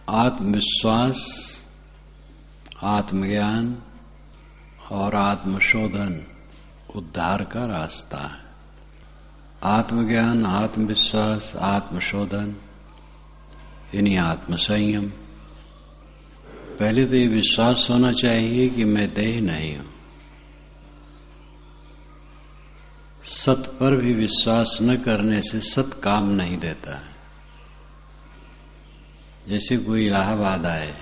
आत्मविश्वास, आत्मज्ञान और आत्मशोधन उद्धार का रास्ता है। आत्मज्ञान, आत्मविश्वास, आत्मशोधन यानी आत्मसंयम। पहले तो ये विश्वास होना चाहिए कि मैं देह नहीं हूं। सत पर भी विश्वास न करने से सत काम नहीं देता है। जैसे कोई इलाहाबाद आए,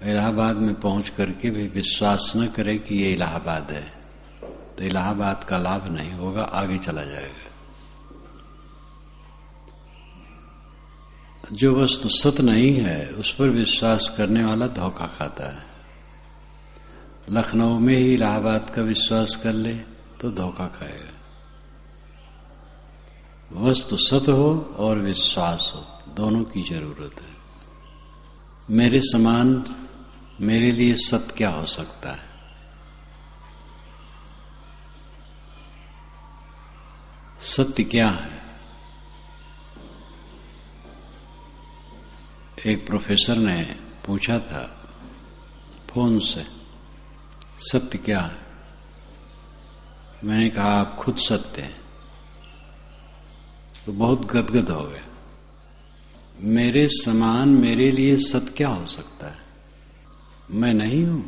इलाहाबाद में पहुंच करके भी विश्वास न करे कि ये इलाहाबाद है तो इलाहाबाद का लाभ नहीं होगा, आगे चला जाएगा। जो वस्तु सत नहीं है उस पर विश्वास करने वाला धोखा खाता है। लखनऊ में ही इलाहाबाद का विश्वास कर ले तो धोखा खाएगा। वस्तु सत हो और विश्वास हो, दोनों की जरूरत है। मेरे समान मेरे लिए सत्य क्या हो सकता है? सत्य क्या है? एक प्रोफेसर ने पूछा था फोन से, सत्य क्या है? मैंने कहा आप खुद सत्य हैं। तो बहुत गदगद हो गए। मेरे समान मेरे लिए सत्य क्या हो सकता है? मैं नहीं हूं।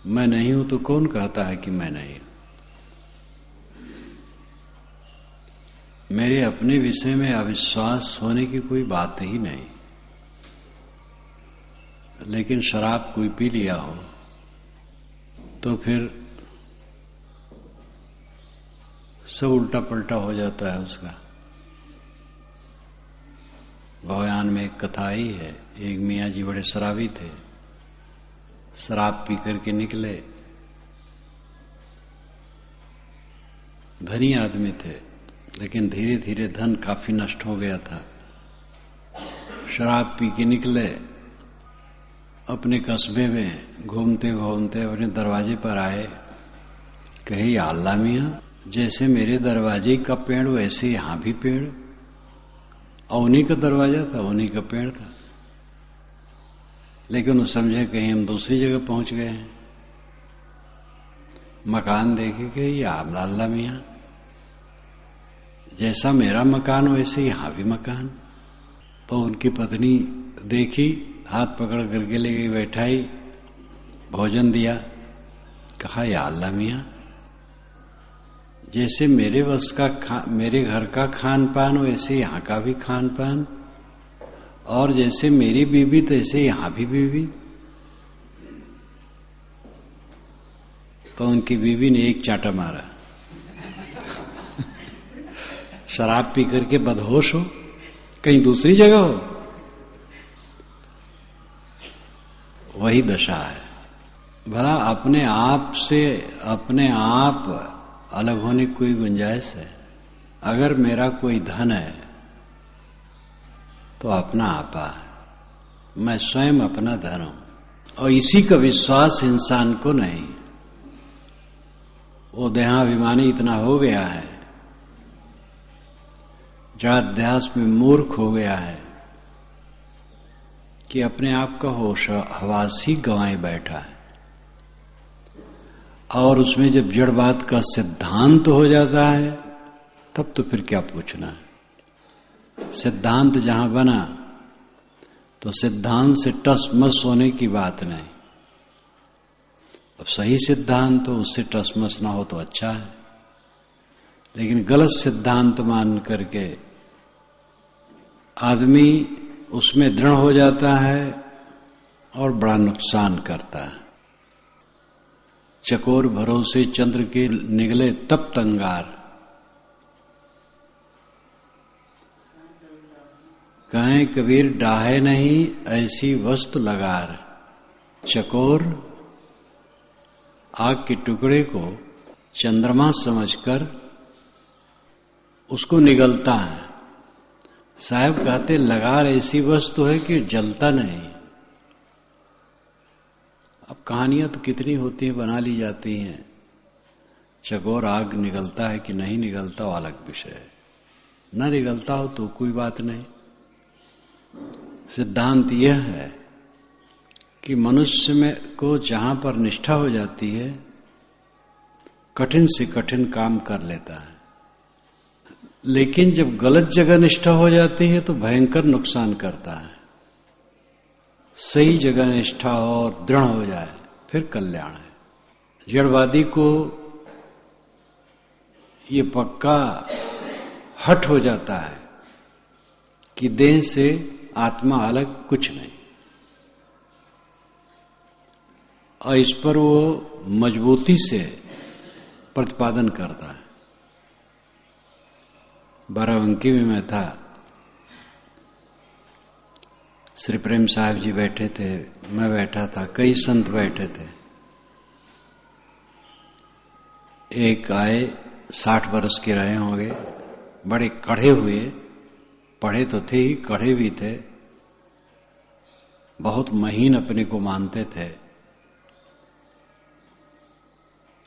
मैं नहीं हूं तो कौन कहता है कि मैं नहीं हूं? मेरे अपने विषय में अविश्वास होने की कोई बात ही नहीं। लेकिन शराब कोई पी लिया हो तो फिर सब उल्टा पलटा हो जाता है उसका। भवयान में एक कथा आई है, एक मियाँ जी बड़े शराबी थे, शराब पी करके निकले। धनी आदमी थे लेकिन धीरे धीरे धन काफी नष्ट हो गया था। शराब पी के निकले, अपने कस्बे में घूमते घूमते अपने दरवाजे पर आए। कहे या अल्लाह मियां, जैसे मेरे दरवाजे का पेड़ वैसे यहां भी पेड़। और उन्हीं का दरवाजा था, उन्हीं का पेड़ था। लेकिन वो समझे कहीं हम दूसरी जगह पहुंच गए हैं। मकान देखे कि या अल्लाह मियां, जैसा मेरा मकान वैसे यहां भी मकान। तो उनकी पत्नी देखी, हाथ पकड़ करके ले गई, बैठाई, भोजन दिया। कहा या अल्लाह मियां, जैसे मेरे बस का मेरे घर का खान पान वैसे यहां का भी खान पान, और जैसे मेरी बीवी तैसे यहां भी बीवी। तो उनकी बीवी ने एक चांटा मारा। शराब पी करके बदहोश हो, कहीं दूसरी जगह हो। वही दशा है। भला अपने आप से अपने आप अलग होने की कोई गुंजाइश है? अगर मेरा कोई धन है तो अपना आपा है, मैं स्वयं अपना धन हूं। और इसी का विश्वास इंसान को नहीं। वो देहाभिमानी इतना हो गया है, जड़ाध्यास में मूर्ख हो गया है कि अपने आप का होश हवास ही गंवाए बैठा है। और उसमें जब जड़ बात का सिद्धांत हो जाता है तब तो फिर क्या पूछना है। सिद्धांत जहां बना तो सिद्धांत से टस मस होने की बात नहीं। अब सही सिद्धांत हो, उससे टस मस ना हो तो अच्छा है। लेकिन गलत सिद्धांत मान करके आदमी उसमें दृढ़ हो जाता है और बड़ा नुकसान करता है। चकोर भरोसे चंद्र के निगले तप तंगार, कहें कबीर डाहे नहीं ऐसी वस्तु लगार। चकोर आग के टुकड़े को चंद्रमा समझकर उसको निगलता है। साहब कहते लगार ऐसी वस्तु है कि जलता नहीं। अब कहानियां तो कितनी होती हैं, बना ली जाती हैं। चकोर आग निगलता है कि नहीं निगलता वो अलग विषय है। न निगलता हो तो कोई बात नहीं। सिद्धांत यह है कि मनुष्य में को जहां पर निष्ठा हो जाती है, कठिन से कठिन काम कर लेता है, लेकिन जब गलत जगह निष्ठा हो जाती है तो भयंकर नुकसान करता है। सही जगह निष्ठा हो और दृढ़ हो जाए फिर कल्याण है। जड़वादी को ये पक्का हट हो जाता है कि देह से आत्मा अलग कुछ नहीं, और इस पर वो मजबूती से प्रतिपादन करता है। बाराबंकी में मैं था, श्री प्रेम साहब जी बैठे थे, मैं बैठा था, कई संत बैठे थे। एक आए, 60 वर्ष के रहे होंगे, बड़े कड़े हुए, पढ़े तो थे ही, कड़े भी थे, बहुत महीन अपने को मानते थे।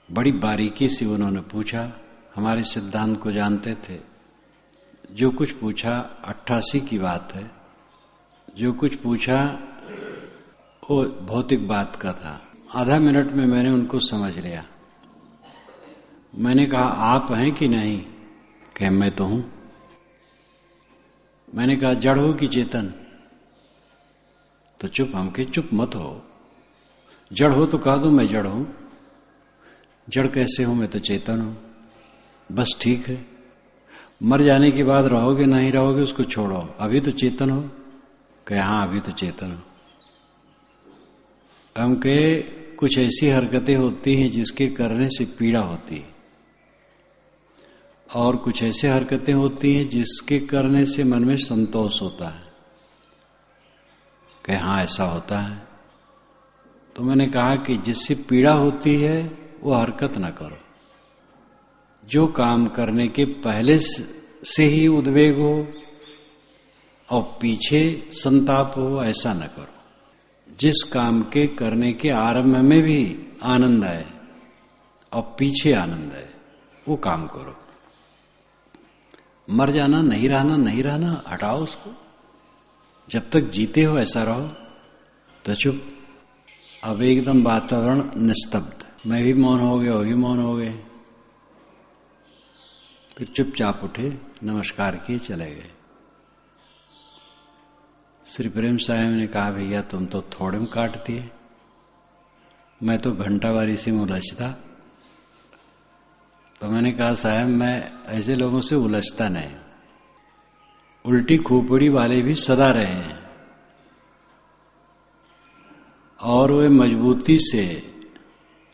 बड़ी बारीकी से उन्होंने पूछा, हमारे सिद्धांत को जानते थे। जो कुछ पूछा 88 की बात है, जो कुछ पूछा वो भौतिक बात का था। आधा मिनट में मैंने उनको समझ लिया। मैंने कहा, आप हैं कि नहीं? कहे, मैं तो हूं। मैंने कहा, जड़ हो कि चेतन? तो चुप, हम के चुप मत हो। जड़ हो तो कह दो मैं जड़ हूं। जड़ कैसे हूं? मैं तो चेतन हूं। बस ठीक है। मर जाने के बाद रहोगे नहीं रहोगे उसको छोड़ो, अभी तो चेतन हो। कहे, हाँ अभी तो चेतन हो। हम कहे, कुछ ऐसी हरकतें होती हैं जिसके करने से पीड़ा होती है, और कुछ ऐसी हरकतें होती हैं जिसके करने से मन में संतोष होता है। कहे, हाँ ऐसा होता है। तो मैंने कहा कि जिससे पीड़ा होती है वो हरकत ना करो। जो काम करने के पहले से ही उद्वेग हो और पीछे संताप हो, ऐसा न करो। जिस काम के करने के आरंभ में भी आनंद आए और पीछे आनंद आए, वो काम करो। मर जाना, नहीं रहना, हटाओ उसको। जब तक जीते हो ऐसा रहो। तो चुप। अब एकदम वातावरण निस्तब्ध। मैं भी मौन हो गया, वो भी मौन हो गए। फिर चुपचाप उठे, नमस्कार किए, चले गए। श्री प्रेम साहब ने कहा, भैया तुम तो थोड़े में काट दिए, मैं तो घंटावारी से उलझता। तो मैंने कहा, साहब मैं ऐसे लोगों से उलझता नहीं। उल्टी खोपड़ी वाले भी सदा रहे हैं और वे मजबूती से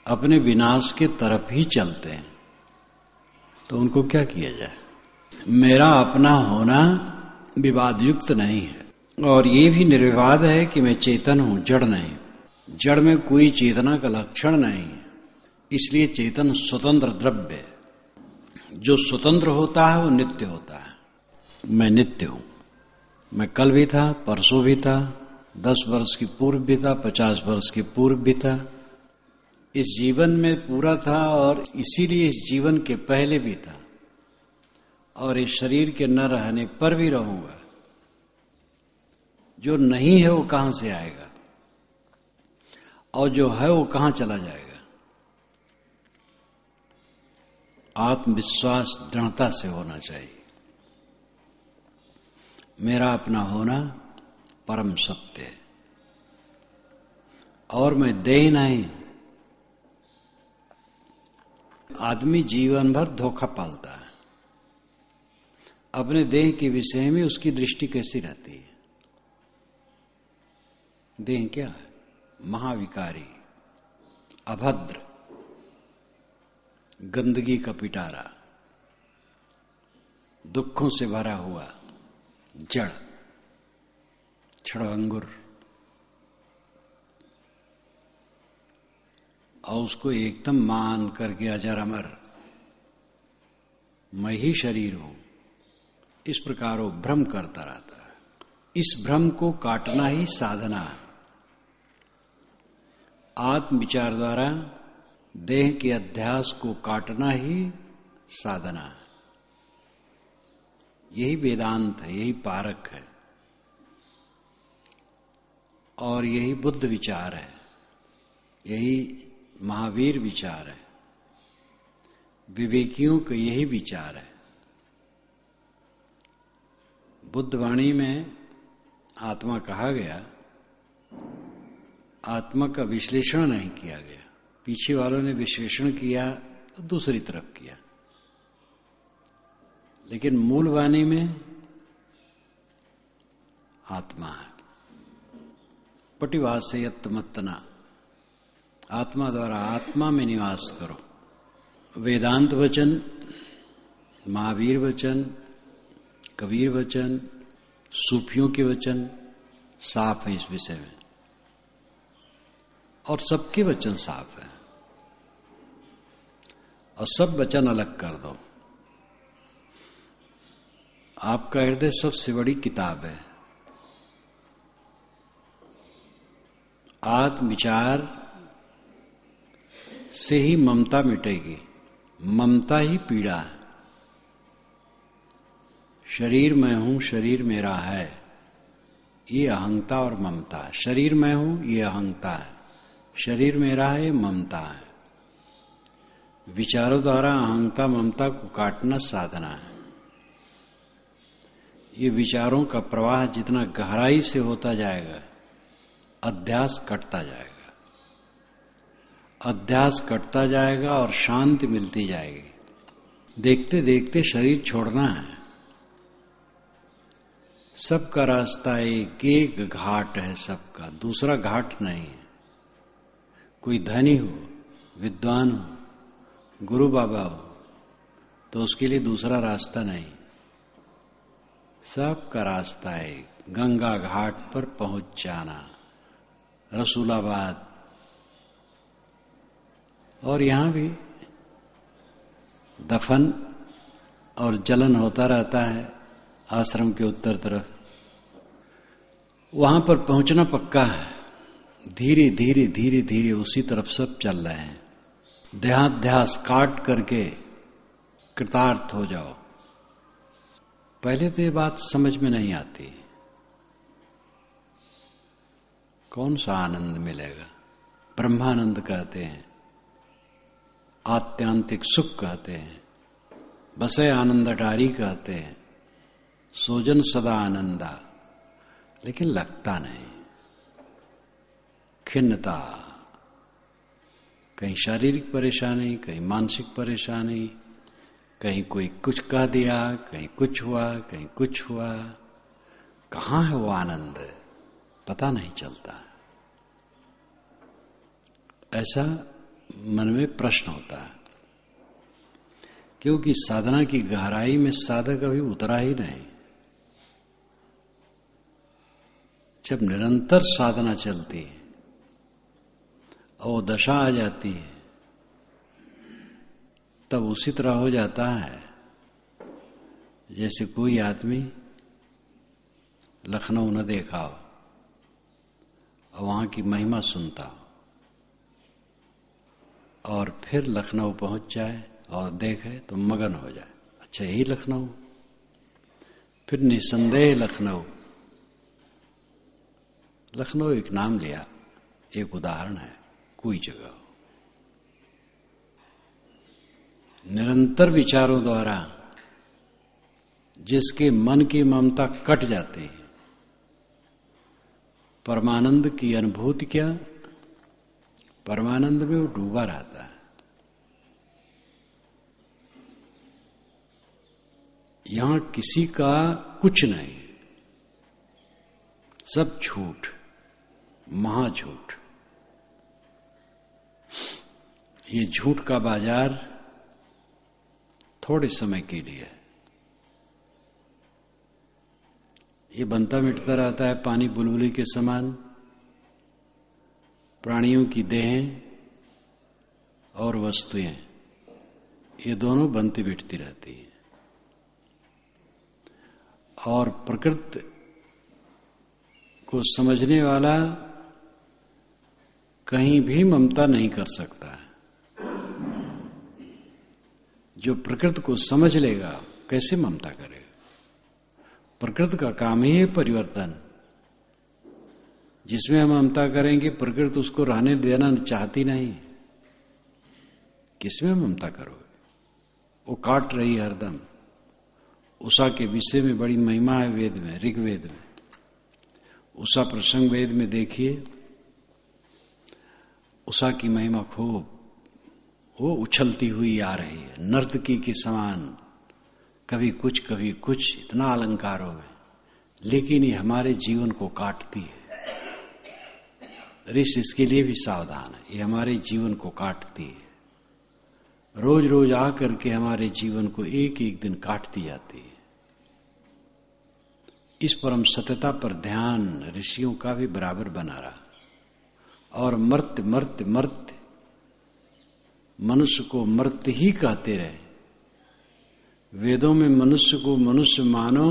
अपने विनाश के तरफ ही चलते हैं, तो उनको क्या किया जाए। मेरा अपना होना विवाद युक्त नहीं है, और ये भी निर्विवाद है कि मैं चेतन हूं, जड़ नहीं। जड़ में कोई चेतना का लक्षण नहीं है, इसलिए चेतन स्वतंत्र द्रव्य है। जो स्वतंत्र होता है वो नित्य होता है। मैं नित्य हूं। मैं कल भी था, परसों भी था, 10 वर्ष की पूर्व भी था, 50 वर्ष की पूर्व भी था, इस जीवन में पूरा था, और इसीलिए इस जीवन के पहले भी था, और इस शरीर के न रहने पर भी रहूंगा। जो नहीं है वो कहां से आएगा, और जो है वो कहां चला जाएगा। आत्मविश्वास दृढ़ता से होना चाहिए। मेरा अपना होना परम सत्य है, और मैं देह नहीं। आदमी जीवन भर धोखा पालता है। अपने देह के विषय में उसकी दृष्टि कैसी रहती है? देह क्या है? महाविकारी, अभद्र, गंदगी का पिटारा, दुखों से भरा हुआ, जड़, छड़भंगुर, और उसको एकदम मान करके अजर अमर, मैं ही शरीर हूं, इस प्रकार वो भ्रम करता रहता है। इस भ्रम को काटना ही साधना है। आत्म विचार द्वारा देह के अध्यास को काटना ही साधना है। यही वेदांत है, यही पारक है, और यही बुद्ध विचार है, यही महावीर विचार है, विवेकियों का यही विचार है। बुद्ध वाणी में आत्मा कहा गया, आत्मा का विश्लेषण नहीं किया गया। पीछे वालों ने विश्लेषण किया तो दूसरी तरफ किया, लेकिन मूल वाणी में आत्मा है। पटिवासयत मत्तना, आत्मा द्वारा आत्मा में निवास करो। वेदांत वचन, महावीर वचन, कबीर वचन, सूफियों के वचन साफ है इस विषय में, और सबके वचन साफ है, और सब वचन अलग कर दो। आपका हृदय सबसे बड़ी किताब है। आत्म विचार से ही ममता मिटेगी, ममता ही पीड़ा है। शरीर मैं हूं, शरीर मेरा है, ये अहंता और ममता है। शरीर मैं हूं, ये अहंता है, शरीर मेरा है, ये ममता है। विचारों द्वारा अहंता ममता को काटना साधना है। ये विचारों का प्रवाह जितना गहराई से होता जाएगा, अध्यास कटता जाएगा, अध्यास कटता जाएगा और शांति मिलती जाएगी। देखते देखते शरीर छोड़ना है। सबका रास्ता एक घाट है, सबका दूसरा घाट नहीं है। कोई धनी हो, विद्वान हो, गुरु बाबा हो, तो उसके लिए दूसरा रास्ता नहीं। सबका रास्ता है गंगा घाट पर पहुंच जाना, रसूलाबाद। और यहां भी दफन और जलन होता रहता है आश्रम के उत्तर तरफ। वहां पर पहुंचना पक्का है। धीरे धीरे धीरे धीरे उसी तरफ सब चल रहे हैं। देहाध्यास काट करके कृतार्थ हो जाओ। पहले तो ये बात समझ में नहीं आती, कौन सा आनंद मिलेगा। ब्रह्मानंद कहते हैं, आत्यांतिक सुख कहते हैं, बसे आनंद अटारी कहते हैं, सोजन सदा आनंदा, लेकिन लगता नहीं। खिन्नता, कहीं शारीरिक परेशानी, कहीं मानसिक परेशानी, कहीं कोई कुछ कह दिया, कहीं कुछ हुआ, कहीं कुछ हुआ। कहां है वो आनंद, पता नहीं चलता। ऐसा मन में प्रश्न होता है, क्योंकि साधना की गहराई में साधक अभी उतरा ही नहीं। जब निरंतर साधना चलती है और वो दशा आ जाती है, तब उसी तरह हो जाता है जैसे कोई आदमी लखनऊ न देखा हो और वहां की महिमा सुनता हो, और फिर लखनऊ पहुंच जाए और देखे तो मगन हो जाए। अच्छा, यही लखनऊ? फिर निसंदेह लखनऊ। लखनऊ एक नाम लिया, एक उदाहरण है, कोई जगह। निरंतर विचारों द्वारा जिसके मन की ममता कट जाती है, परमानंद की अनुभूति क्या, परमानंद में वो डूबा रहता है। यहां किसी का कुछ नहीं, सब झूठ, महाझूठ। ये झूठ का बाजार थोड़े समय के लिए है। ये बनता मिटता रहता है पानी बुलबुली के समान। प्राणियों की देहें और वस्तुएं, ये दोनों बनती बिटती रहती हैं। और प्रकृति को समझने वाला कहीं भी ममता नहीं कर सकता है। जो प्रकृति को समझ लेगा, कैसे ममता करेगा? प्रकृति का काम ही है परिवर्तन। जिसमें हम ममता करेंगे प्रकृति उसको रहने देना चाहती नहीं। किसमें ममता करोगे? वो काट रही है हरदम। उषा के विषय में बड़ी महिमा है वेद में, ऋग्वेद में। उषा प्रसंग वेद में देखिए, उषा की महिमा खूब, वो उछलती हुई आ रही है नर्तकी के समान, कभी कुछ इतना अलंकारों में, लेकिन ये हमारे जीवन को काटती है। ऋषि इसके लिए भी सावधान है, ये हमारे जीवन को काटती है। रोज रोज आकर के हमारे जीवन को एक एक दिन काटती जाती है। इस परम सत्यता पर ध्यान ऋषियों का भी बराबर बना रहा। और मर्त्य मर्त्य मर्त्य, मनुष्य को मर्त्य ही कहते रहे। वेदों में मनुष्य को मनुष्य मानो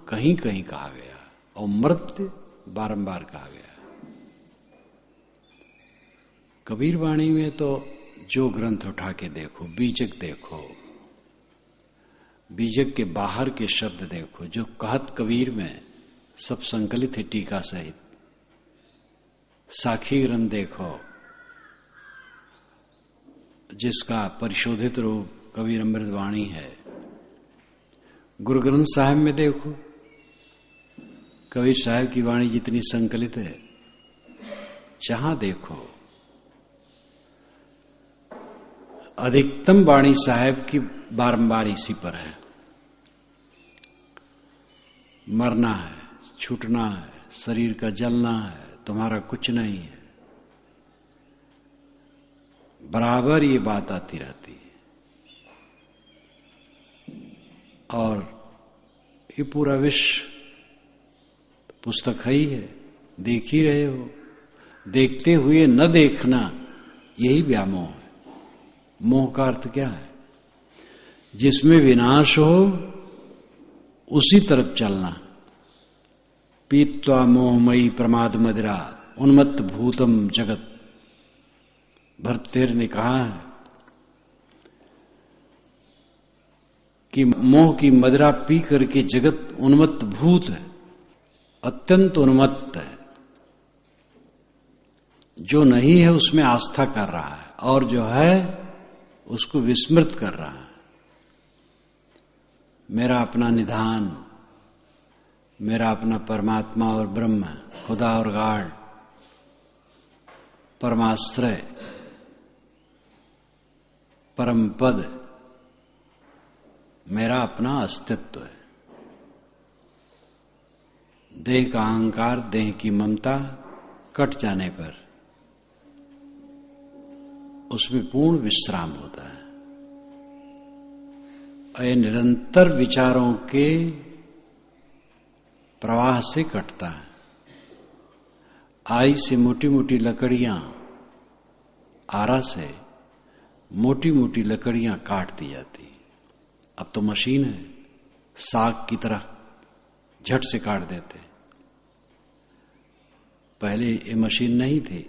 कहीं कहीं कहा गया और मर्त्य बारंबार कहा गया। कबीर वाणी में तो जो ग्रंथ उठा के देखो, बीजक देखो, बीजक के बाहर के शब्द देखो, जो कहत कबीर में सब संकलित है टीका सहित। साखी ग्रंथ देखो, जिसका परिशोधित रूप कबीर अमृत वाणी है। गुरु ग्रंथ साहिब में देखो, कबीर साहिब की वाणी जितनी संकलित है, जहां देखो अधिकतम वाणी साहिब की बारंबार इसी पर है। मरना है, छूटना है, शरीर का जलना है, तुम्हारा कुछ नहीं है। बराबर ये बात आती रहती है। और ये पूरा विश्व पुस्तक है ही है, देख ही रहे हो। देखते हुए न देखना, यही व्यामोह है। मोह का अर्थ क्या है? जिसमें विनाश हो उसी तरफ चलना। पीत्वा मोहमयी प्रमाद मदिरा उन्मत्त भूतम जगत। भर्तृहरि ने कहा है कि मोह की मदिरा पी करके जगत उन्मत्त भूत है, अत्यंत उन्मत्त है। जो नहीं है उसमें आस्था कर रहा है, और जो है उसको विस्मृत कर रहा है। मेरा अपना निधान, मेरा अपना परमात्मा और ब्रह्म, खुदा और गाढ़, परमाश्रय, परम पद मेरा अपना अस्तित्व है। देह का अहंकार, देह की ममता कट जाने पर उसमें पूर्ण विश्राम होता है। और निरंतर विचारों के प्रवाह से कटता है। आई से मोटी मोटी लकड़ियां, आरा से मोटी मोटी लकड़ियां काट दी जाती। अब तो मशीन है, साग की तरह झट से काट देते। पहले ये मशीन नहीं थी।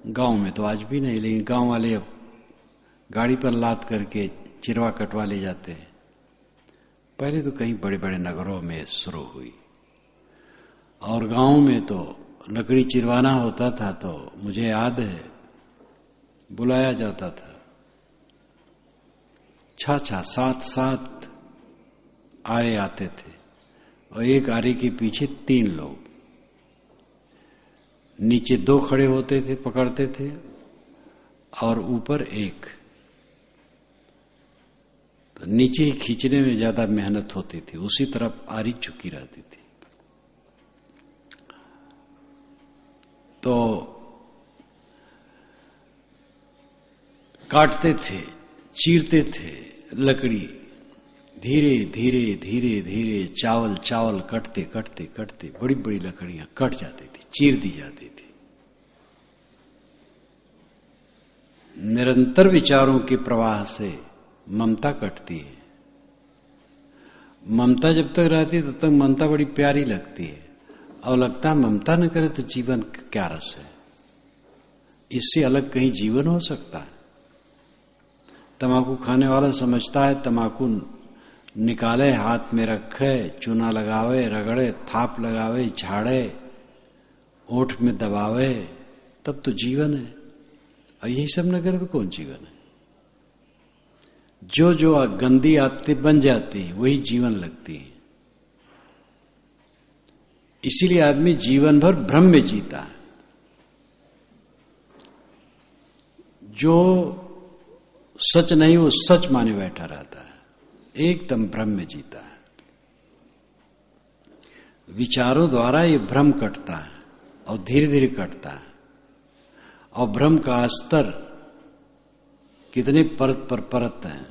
गांव में तो आज भी नहीं, लेकिन गांव वाले अब गाड़ी पर लाद करके चिरवा कटवा ले जाते हैं। पहले तो कहीं बड़े बड़े नगरों में शुरू हुई, और गांव में तो लकड़ी चिरवाना होता था तो मुझे याद है बुलाया जाता था। 6-6, 7-7 आरे आते थे, और एक आरे के पीछे 3 लोग। नीचे 2 खड़े होते थे, पकड़ते थे, और ऊपर 1। तो नीचे ही खींचने में ज्यादा मेहनत होती थी, उसी तरफ आरी झुकी रहती थी। तो काटते थे, चीरते थे लकड़ी, धीरे धीरे धीरे धीरे चावल चावल कटते कटते कटते बड़ी बड़ी लकड़ियां कट जाती थी, चीर दी जाती थी। निरंतर विचारों के प्रवाह से ममता कटती है। ममता जब तक रहती है तब तक ममता बड़ी प्यारी लगती है, और लगता है ममता न करे तो जीवन क्या रस है। इससे अलग कहीं जीवन हो सकता है? तंबाकू खाने वाला समझता है तंबाकू निकाले हाथ में रखे, चूना लगावे, रगड़े, थाप लगावे, झाड़े, ओठ में दबावे, तब तो जीवन है। और यही सब न करे तो कौन जीवन है? जो जो गंदी आदतें बन जाती हैं वही जीवन लगती है। इसीलिए आदमी जीवन भर भ्रम में जीता है। जो सच नहीं वो सच माने बैठा रहता है, एकदम भ्रम में जीता है। विचारों द्वारा ये भ्रम कटता है और धीरे धीरे कटता है। और भ्रम का स्तर कितने परत पर परत हैं।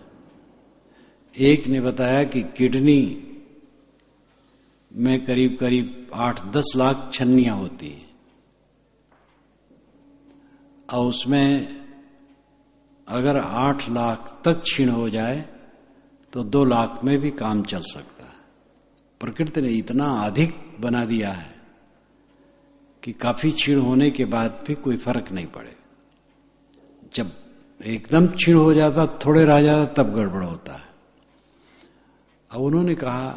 एक ने बताया कि किडनी में करीब करीब 8-10 लाख छन्नियां होती हैं और उसमें अगर 8 लाख तक छीण हो जाए तो 2 लाख में भी काम चल सकता है। प्रकृति ने इतना अधिक बना दिया है कि काफी छीण होने के बाद भी कोई फर्क नहीं पड़े। जब एकदम छीण हो जाता, थोड़े रह जाता, तब गड़बड़ होता है। अब उन्होंने कहा,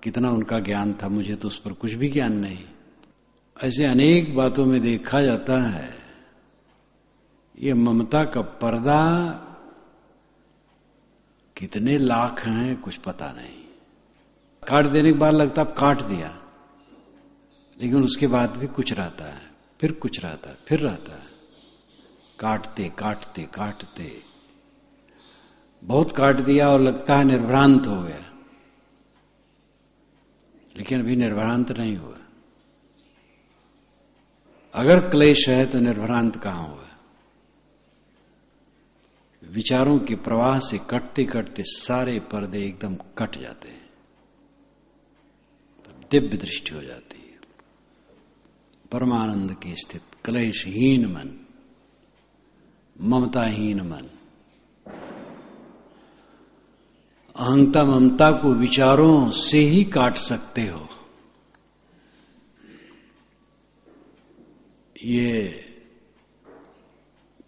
कितना उनका ज्ञान था, मुझे तो उस पर कुछ भी ज्ञान नहीं। ऐसे अनेक बातों में देखा जाता है ये ममता का पर्दा कितने लाख हैं कुछ पता नहीं। काट देने के बाद लगता अब काट दिया, लेकिन उसके बाद भी कुछ रहता है, फिर कुछ रहता है, फिर रहता है। काटते काटते काटते बहुत काट दिया और लगता है निर्भ्रांत हो गया, लेकिन अभी निर्भ्रांत नहीं हुआ। अगर क्लेश है तो निर्भ्रांत कहां हुआ? विचारों के प्रवाह से कटते कटते सारे पर्दे एकदम कट जाते हैं, तब दिव्य दृष्टि हो जाती है। परमानंद की स्थित, क्लेशहीन मन, ममताहीन मन। अहंता ममता को विचारों से ही काट सकते हो। ये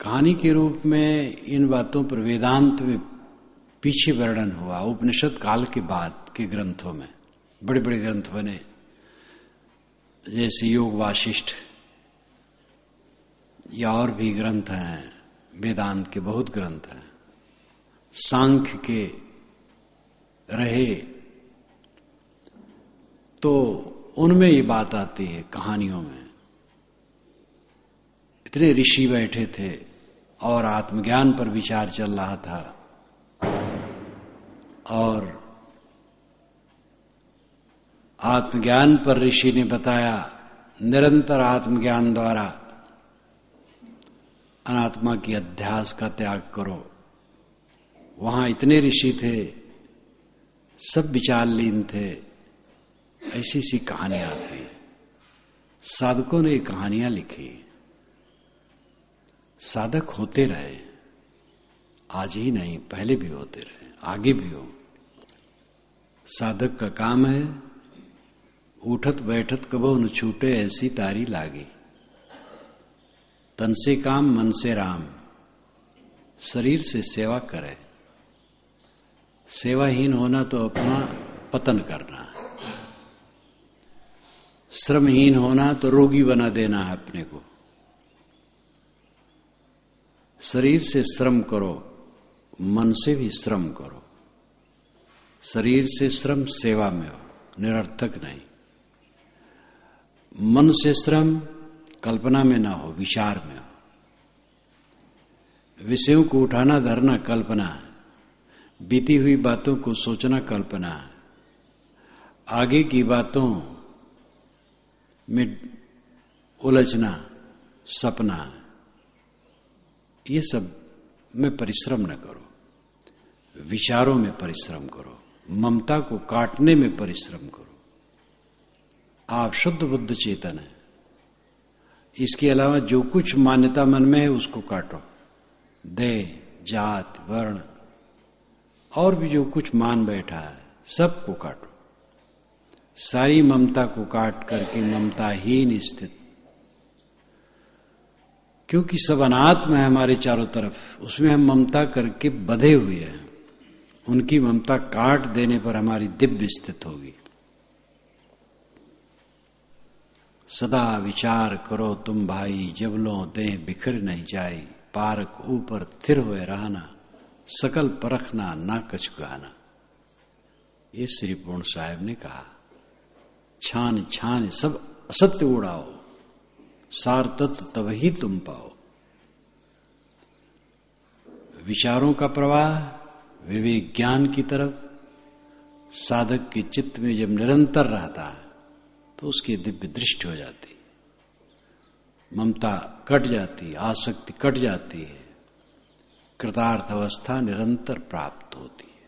कहानी के रूप में इन बातों पर वेदांत में पीछे वर्णन हुआ। उपनिषद काल के बाद के ग्रंथों में बड़े बड़े ग्रंथ बने, जैसे योग वाशिष्ठ या और भी ग्रंथ हैं। वेदांत के बहुत ग्रंथ हैं। सांख्य के रहे तो उनमें ये बात आती है कहानियों में। इतने ऋषि बैठे थे और आत्मज्ञान पर विचार चल रहा था, और आत्मज्ञान पर ऋषि ने बताया निरंतर आत्मज्ञान द्वारा अनात्मा की अध्यास का त्याग करो। वहां इतने ऋषि थे, सब विचार लीन थे। ऐसी ऐसी कहानियां थी। साधकों ने कहानियां लिखी। साधक होते रहे, आज ही नहीं, पहले भी होते रहे, आगे भी हो। साधक का काम है उठत बैठत कबो न छूटे ऐसी तारी लागी। तन से काम मन से राम, शरीर से सेवा करे। सेवाहीन होना तो अपना पतन करना है, श्रमहीन होना तो रोगी बना देना है अपने को। शरीर से श्रम करो, मन से भी श्रम करो। शरीर से श्रम सेवा में हो, निरर्थक नहीं। मन से श्रम कल्पना में ना हो, विचार में हो। विषयों को उठाना धरना कल्पना है, बीती हुई बातों को सोचना कल्पना है, आगे की बातों में उलझना सपना है। ये सब में परिश्रम न करो, विचारों में परिश्रम करो, ममता को काटने में परिश्रम करो। आप शुद्ध बुद्ध चेतन है। इसके अलावा जो कुछ मान्यता मन में है उसको काटो। देह, जात, वर्ण और भी जो कुछ मान बैठा है सबको काटो। सारी ममता को काट करके ममताहीन स्थित, क्योंकि सब अनात्म है हमारे चारों तरफ, उसमें हम ममता करके बंधे हुए हैं। उनकी ममता काट देने पर हमारी दिव्य स्थिति होगी। सदा विचार करो तुम भाई, जबलों देह बिखर नहीं जाई, पारक ऊपर थिर हुए रहना, सकल परखना ना कछ गाना। ये श्री पूर्ण साहब ने कहा। छान छान सब असत्य उड़ाओ, सार तत्व तब ही तुम पाओ। विचारों का प्रवाह विवेक ज्ञान की तरफ साधक के चित्त में जब निरंतर रहता है तो उसकी दिव्य दृष्टि हो जाती, ममता कट जाती, आसक्ति कट जाती है, कृतार्थ अवस्था निरंतर प्राप्त होती है।